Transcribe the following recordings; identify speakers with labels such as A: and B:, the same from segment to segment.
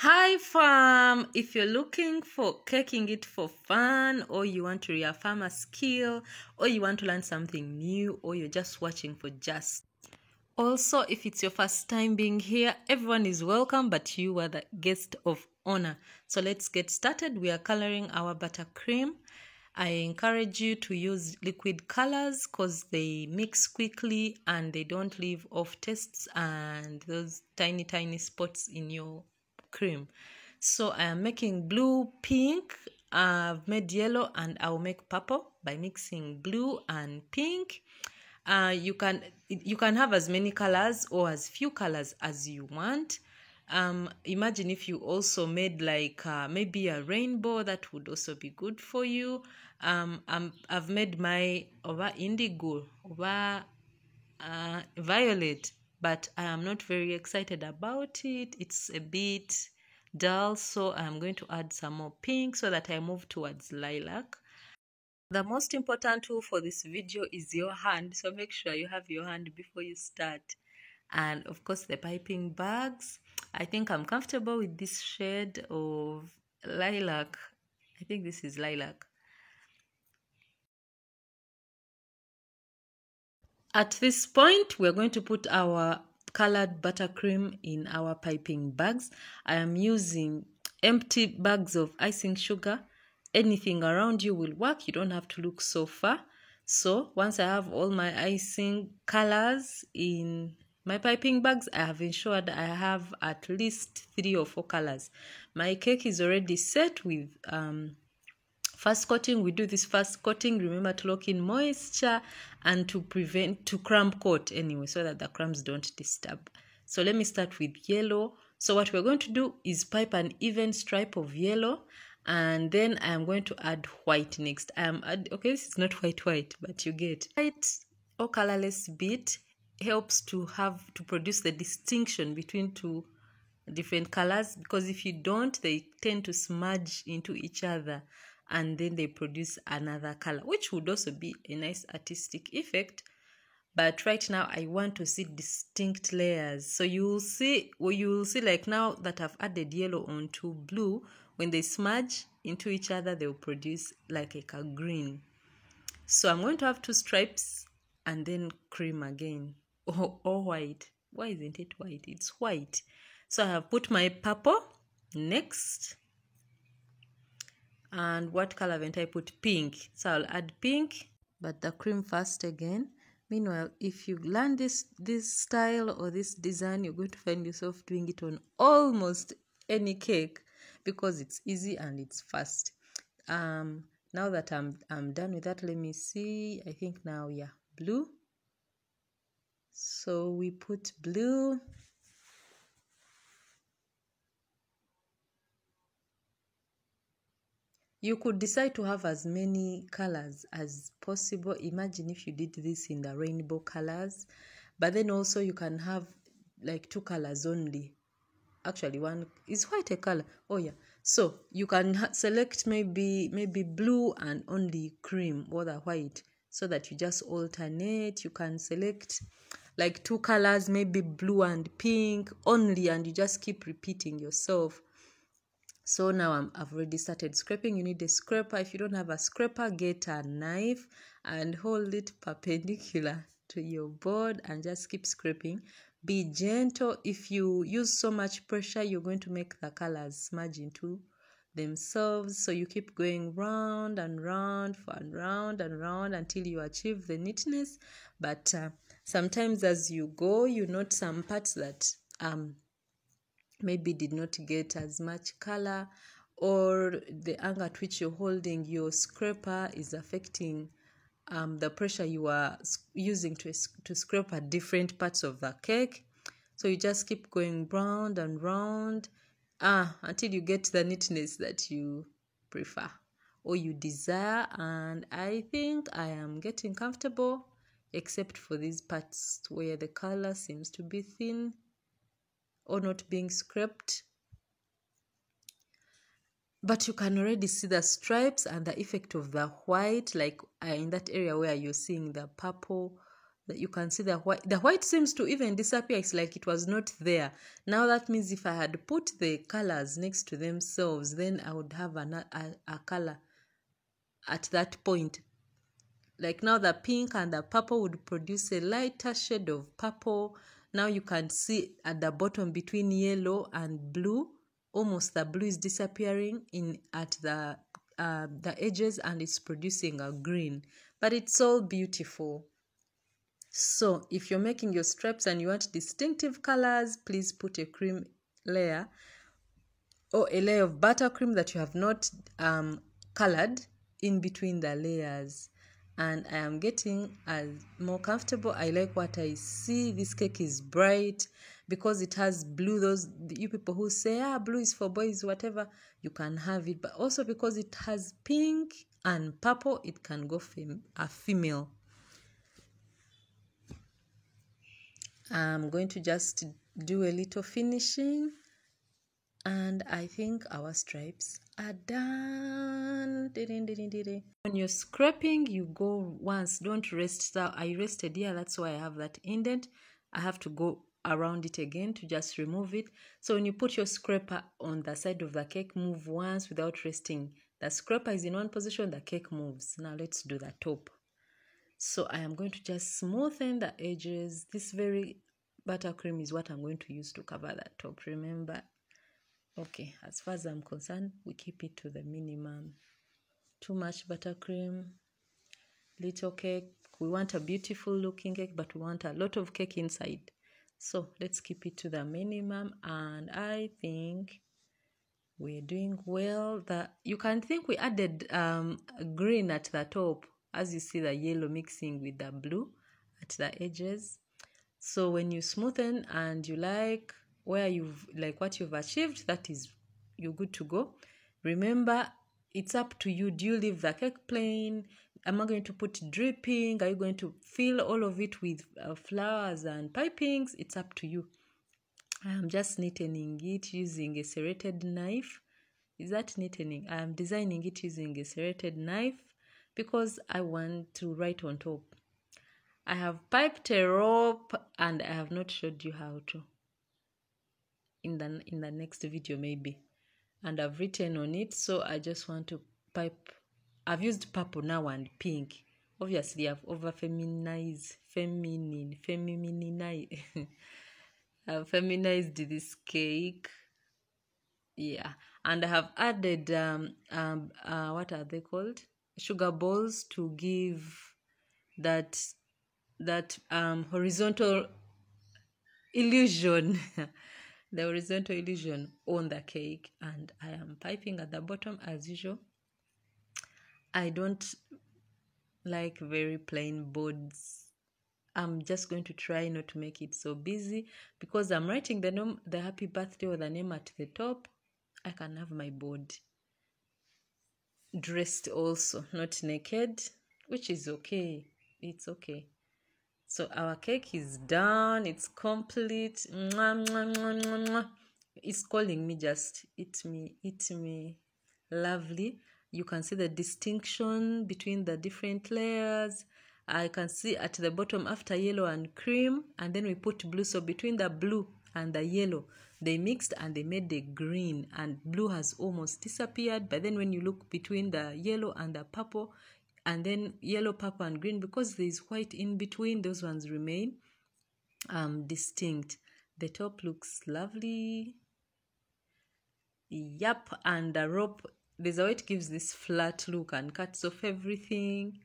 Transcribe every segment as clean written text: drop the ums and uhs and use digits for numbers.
A: Hi fam, if you're looking for caking it for fun, or you want to reaffirm a skill, or you want to learn something new, or you're just watching for just. Also, if it's your first time being here, everyone is welcome, but you are the guest of honor. So let's get started. We are coloring our buttercream. I encourage you to use liquid colors because they mix quickly and they don't leave off tastes and those tiny spots in your cream. So I am making blue, pink, I've made yellow, and I'll make purple by mixing blue and pink. You can have as many colors or as few colors as you want. Imagine if you also made like maybe a rainbow, that would also be good for you. I've made my over indigo, over violet, but I am not very excited about it. It's a bit dull, so I'm going to add some more pink so that I move towards lilac. The most important tool for this video is your hand, so make sure you have your hand before you start. And of course the piping bags. I think I'm comfortable with this shade of lilac. I think this is lilac. At this point, we're going to put our colored buttercream in our piping bags. I am using empty bags of icing sugar. Anything around you will work. You don't have to look so far. So once I have all my icing colors in my piping bags, I have ensured I have at least 3 or 4 colors. My cake is already set with first coating. We do this first coating, remember, to lock in moisture and to prevent crumb coat anyway, so that the crumbs don't disturb. So let me start with yellow. So what we're going to do is pipe an even stripe of yellow, and then I am going to add white next. Okay, this is not white, but you get white or colorless bit helps to produce the distinction between two different colors, because if you don't, they tend to smudge into each other and then they produce another color, which would also be a nice artistic effect. But right now I want to see distinct layers. So you'll see like now that I've added yellow onto blue, when they smudge into each other, they'll produce like a green. So I'm going to have 2 stripes and then cream again, or white. Why isn't it white? It's white. So I have put my purple next. And what color haven't I put? Pink. So I'll add pink, but the cream first again. Meanwhile, if you learn this style or this design, you're going to find yourself doing it on almost any cake because it's easy and it's fast. Now that I'm done with that, let me see. I think now, yeah, blue. So we put blue. You could decide to have as many colors as possible. Imagine if you did this in the rainbow colors, but then also you can have like 2 colors only. Actually, one is white a color. Oh yeah, so you can select maybe blue and only cream or the white, so that you just alternate. You can select like 2 colors, maybe blue and pink only, and you just keep repeating yourself. So now I've already started scraping. You need a scraper. If you don't have a scraper, get a knife and hold it perpendicular to your board and just keep scraping. Be gentle. If you use so much pressure, you're going to make the colors smudge into themselves. So you keep going round and round and round and round until you achieve the neatness. But sometimes as you go, you note some parts that maybe did not get as much color, or the angle at which you're holding your scraper is affecting the pressure you are using to scrape at different parts of the cake. So you just keep going round and round until you get the neatness that you prefer or you desire. And I think I am getting comfortable, except for these parts where the color seems to be thin or not being scraped. But you can already see the stripes and the effect of the white, like in that area where you're seeing the purple, You can see the white seems to even disappear. It's like it was not there. Now that means if I had put the colors next to themselves, then I would have a color at that point. Like now the pink and the purple would produce a lighter shade of purple. Now you can see at the bottom between yellow and blue, almost the blue is disappearing at the edges, and it's producing a green. But it's all beautiful. So if you're making your stripes and you want distinctive colors, please put a cream layer or a layer of buttercream that you have not colored in between the layers. And I am getting more comfortable. I like what I see. This cake is bright because it has blue. Those you people who say blue is for boys, whatever, you can have it. But also because it has pink and purple, it can go a female. I'm going to just do a little finishing, and I think our stripes are done. When you're scraping, you go once, don't rest. So I rested here, that's why I have that indent. I have to go around it again to just remove it. So when you put your scraper on the side of the cake, move once without resting. The scraper is in one position, the cake moves. Now let's do the top. So I am going to just smoothen the edges. This very buttercream is what I'm going to use to cover that top, remember. Okay, as far as I'm concerned, we keep it to the minimum. Too much buttercream, little cake. We want a beautiful looking cake, but we want a lot of cake inside. So let's keep it to the minimum, and I think we're doing well. You can think we added green at the top, as you see the yellow mixing with the blue at the edges. So when you smoothen and you like what you've achieved, that is, you're good to go. Remember, it's up to you. Do you leave the cake plain? Am I going to put dripping? Are you going to fill all of it with flowers and pipings? It's up to you. I'm just neatening it using a serrated knife. Is that neatening? I'm designing it using a serrated knife because I want to write on top. I have piped a rope and I have not showed you how to. In the next video maybe. And I've written on it, so I just want to pipe. I've used purple now and pink. Obviously I've feminized I've feminized this cake. Yeah, and I have added what are they called? Sugar balls to give that horizontal illusion. The horizontal illusion on the cake. And I am piping at the bottom as usual. I don't like very plain boards. I'm just going to try not to make it so busy because I'm writing the happy birthday or the name at the top. I can have my board dressed also, not naked, which is okay. It's okay. So our cake is done. It's complete. Mwah, mwah, mwah, mwah, mwah. It's calling me, just eat me, eat me. Lovely. You can see the distinction between the different layers. I can see at the bottom after yellow and cream, and then we put blue. So between the blue and the yellow, they mixed and they made the green, and blue has almost disappeared. But then when you look between the yellow and the purple, and then yellow, purple, and green, because there is white in between, those ones remain distinct. The top looks lovely. Yep, and the rope, there's a way it gives this flat look and cuts off everything.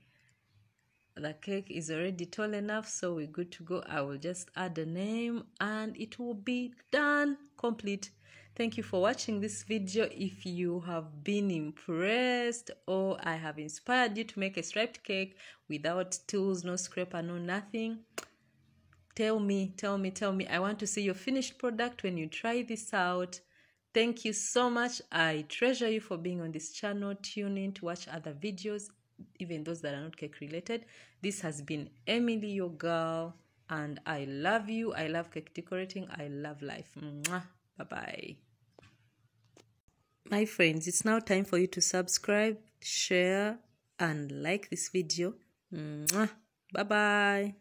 A: The cake is already tall enough, so we're good to go. I will just add a name and it will be done, complete. Thank you for watching this video. If you have been impressed or I have inspired you to make a striped cake without tools, no scraper, no nothing, tell me. I want to see your finished product when you try this out. Thank you so much. I treasure you for being on this channel. Tune in to watch other videos, even those that are not cake related. This has been Emily, your girl, and I love you. I love cake decorating. I love life. Mwah. Bye-bye. My friends, it's now time for you to subscribe, share, and like this video. Bye-bye.